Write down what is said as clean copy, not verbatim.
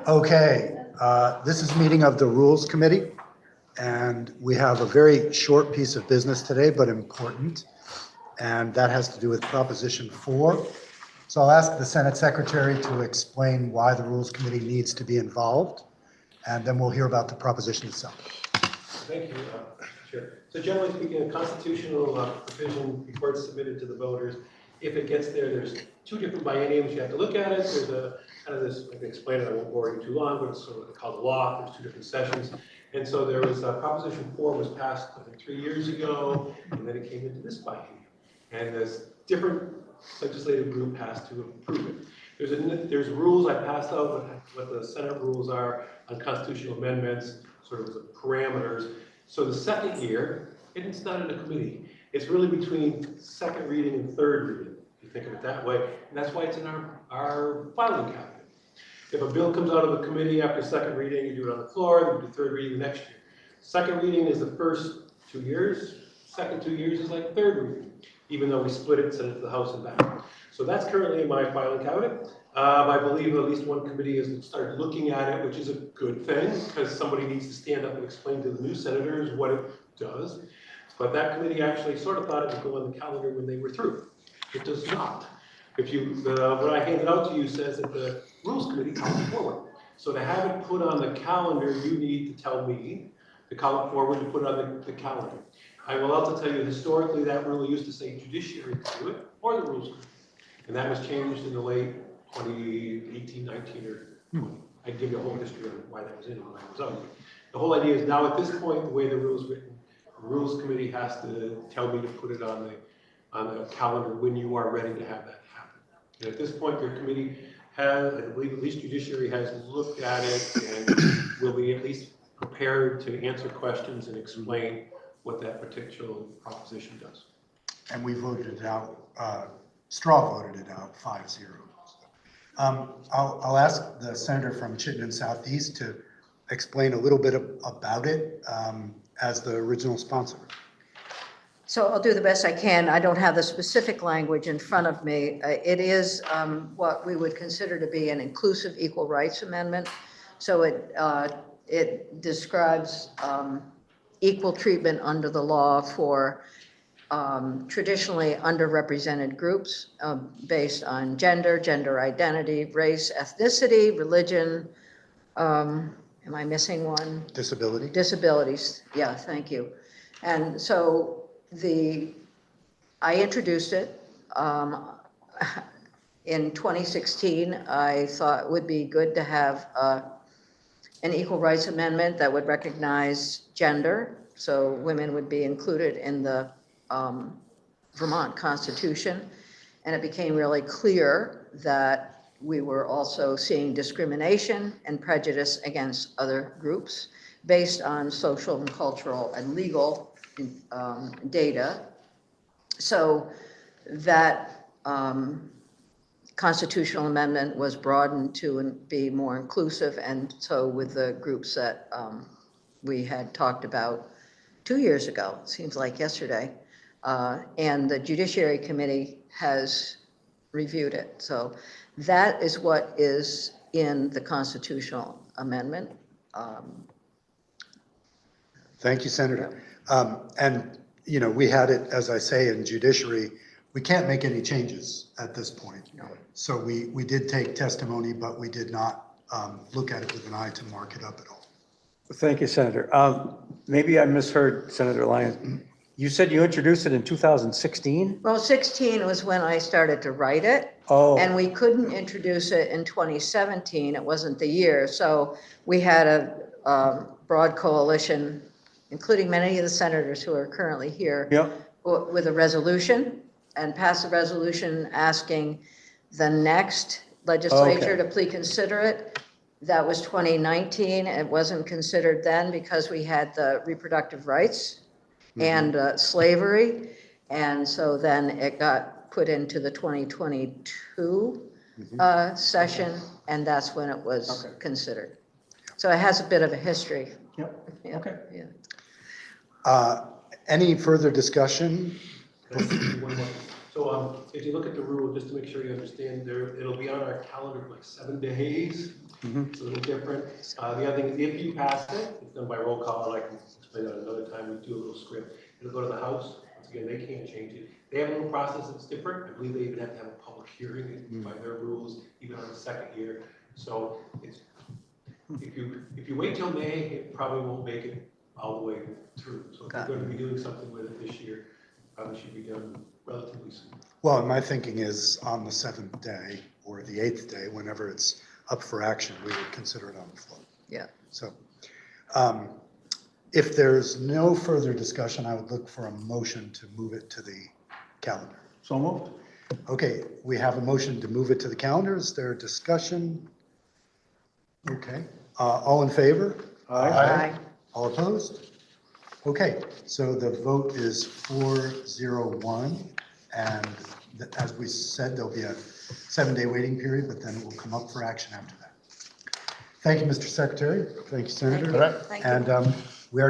Okay, this is a meeting of the Rules Committee, and we have a very short piece of business today, but important, and that has to do with Proposition 4. So I'll ask the Senate Secretary to explain why the Rules Committee needs to be involved, and then we'll hear about the proposition itself. Thank you, Chair. So generally speaking, a constitutional provision before it's submitted to the voters, if it gets there, there's two different bienniums you have to look at it. There's a kind of this, I can explain it, I won't bore you too long, but it's sort of called the law. There's two different sessions. And so there was Proposition 4 was passed, I think, 3 years ago, and then it came into this biennium. And this different legislative group has to approve it. There's rules I passed out, what the Senate rules are on constitutional amendments, sort of the parameters. So the second year, it's not in a committee. It's really between second reading and third reading, if you think of it that way. And that's why it's in our filing cabinet. If a bill comes out of a committee after second reading, you do it on the floor, then you do third reading the next year. Second reading is the first 2 years. Second 2 years is like third reading, even though we split it, sent it to the House and back. So that's currently in my filing cabinet. I believe at least one committee has started looking at it, which is a good thing, because somebody needs to stand up and explain to the new senators what it does. But that committee actually sort of thought it would go on the calendar when they were through. It does not. If you, what I handed out to you says that the Rules Committee calls it forward. So to have it put on the calendar, you need to tell me to call it forward to put it on the calendar. I will also tell you, historically, that rule used to say Judiciary to do it, or the Rules Committee. And that was changed in the late 2018, 19, or 20. I can give you a whole history of why that was in when I was on. The whole idea is now at this point, the way the rule is written, the Rules Committee has to tell me to put it on the calendar when you are ready to have that happen. And at this point, your committee has, I believe at least Judiciary has looked at it and will be at least prepared to answer questions and explain what that particular proposition does. And we voted it out, straw voted it out 5-0. I'll ask the senator from Chittenden Southeast to explain a little bit about it as the original sponsor. So I'll do the best I can. I don't have the specific language in front of me. It is what we would consider to be an inclusive equal rights amendment. So it describes equal treatment under the law for traditionally underrepresented groups based on gender identity, race, ethnicity, religion. Am I missing one? Disability. Disabilities. Yeah, thank you. And so I introduced it in 2016. I thought it would be good to have an equal rights amendment that would recognize gender, so women would be included in the Vermont Constitution. And it became really clear that we were also seeing discrimination and prejudice against other groups based on social and cultural and legal data. So that constitutional amendment was broadened to be more inclusive, and so with the groups that we had talked about 2 years ago, it seems like yesterday, and the Judiciary Committee has reviewed it. So that is what is in the constitutional amendment. Thank you, Senator. And, you know, we had it, as I say, in Judiciary. We can't make any changes at this point. No. So we did take testimony, but we did not look at it with an eye to mark it up at all. Thank you, Senator. Maybe I misheard Senator Lyons. You said you introduced it in 2016? Well, 16 was when I started to write it. Oh. And we couldn't introduce it in 2017. It wasn't the year. So we had a broad coalition, including many of the senators who are currently here, with a resolution, and passed a resolution asking the next legislature to please consider it. That was 2019. It wasn't considered then because we had the reproductive rights and slavery. And so then it got put into the 2022 session, and that's when it was considered. So it has a bit of a history. Yep. Yeah. Okay. Yeah. Any further discussion? So if you look at the rule, just to make sure you understand, it'll be on our calendar for like 7 days. It's a little different. The other thing is if you pass it, it's done by roll call, and I can explain that another time. We do a little script. It'll go to the House. Once again, they can't change it. They have a little process that's different. I believe they even have to have a public hearing by their rules, even on the second year. So it's, if you wait till May, it probably won't make it all the way through. So if you're going to be doing something with it this year, probably should be done relatively soon. Well, my thinking is on the 7th day or the 8th day, whenever it's up for action, we would consider it on the floor. Yeah. So if there's no further discussion, I would look for a motion to move it to the calendar. So moved. Okay, we have a motion to move it to the calendar. Is there a discussion? Okay, all in favor? Aye. All opposed? Okay, so the vote is 4-0-1, and as we said, there'll be a 7-day waiting period, but then it will come up for action after that. Thank you, Mr. Secretary. Thank you, Senator. Thank you. Thank you. And